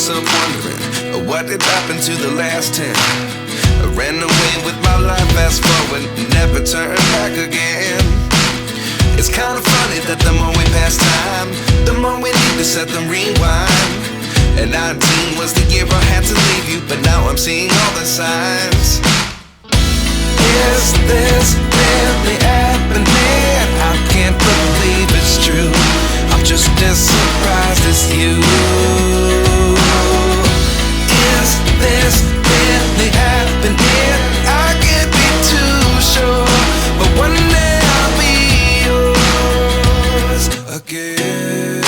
myself wondering, what did happen to the last 10? I ran away with my life, fast forward, never turn back again. It's kind of funny that the more we pass time, the more we need to set them rewind. And 19 was the year I had to leave you, but now I'm seeing all the signs. Is this really happening? I can't believe it's true. I'm just as surprised as you. Is this really happening? I can't be too sure, but one day I'll be yours again.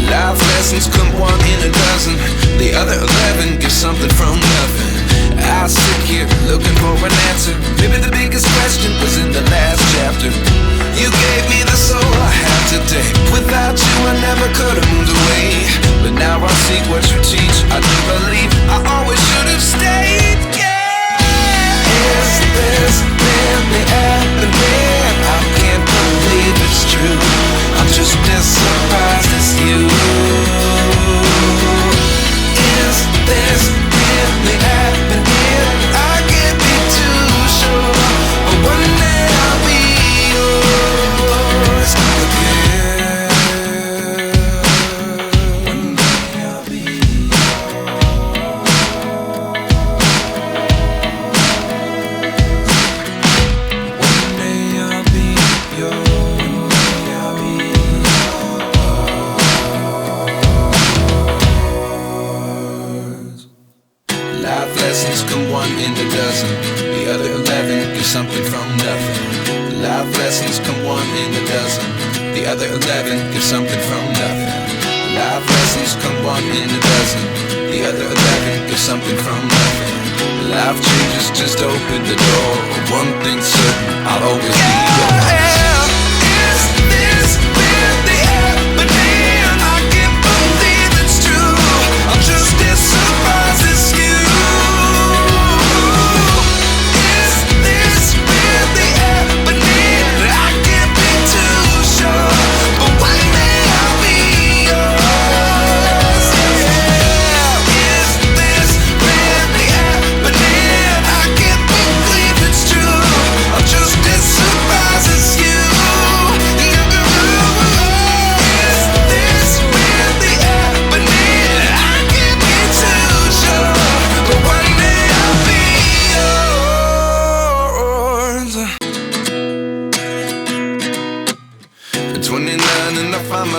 Life lessons come one in a dozen. The other 11 give something from nothing. I sit here looking for an answer. Maybe the biggest question was in the last chapter. You gave me the soul I have today. Without you I never could have moved away. But now I see what you teach. I do believe I always should have stayed. Yeah. Is this really happening? I can't believe it's true. I'm just as surprised as you. Is this really happening? I can't be too sure, but one day I'll be yours again. One day I'll be yours. One day I'll be yours. Life lessons come one in a dozen. The other 11 give something from nothing. Life lessons come one in a dozen. The other 11 give something from nothing. Life lessons come one in a dozen. The other 11 give something from nothing. Life changes just open the door. One thing's certain, I'll always be yours. Is this really happening? I can't believe it's true. I'm just as surprised as you.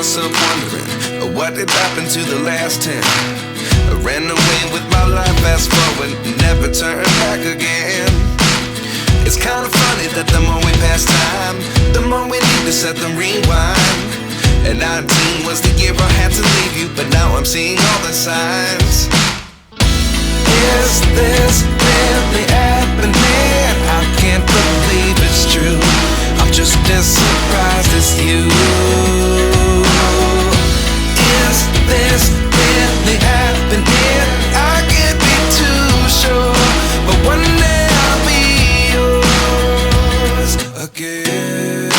Myself wondering, what did happen to the last 10? I ran away with my life, fast forward, never turn back again. It's kind of funny that the more we pass time, the more we need to set them rewind. And 19 was the year I had to leave you, but now I'm seeing all the signs. Is this really happening? I can't believe it's true. I'm just as surprised as you. Is this really happening? I can't be too sure, but one day I'll be yours again.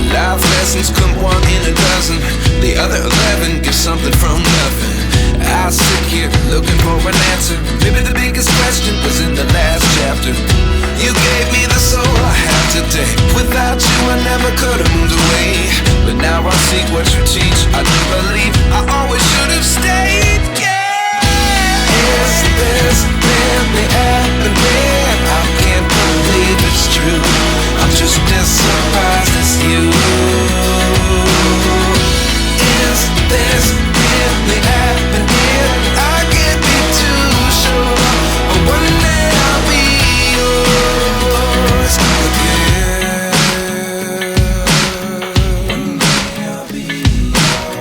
Life lessons come one in a dozen. The other 11 give something from nothing. I sit here looking for an answer. Maybe the biggest question was in the last chapter. You gave me the soul I have today. Without you I never could have moved away. But now I see what you teach. I do believe I always should have stayed. Yeah. Is this really happening? I can't believe it's true. I'm just as surprised as you. Is this really happening? I can't be too sure, but one day I'll be yours again. One day I'll be yours.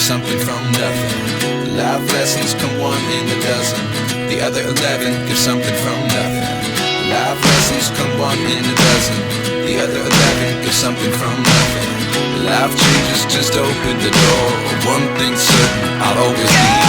give something from nothing. Life lessons come one in a dozen. The other 11 give something from nothing. Life lessons come one in a dozen. The other 11 give something from nothing. Life changes, just open the door. One thing's certain, I'll always be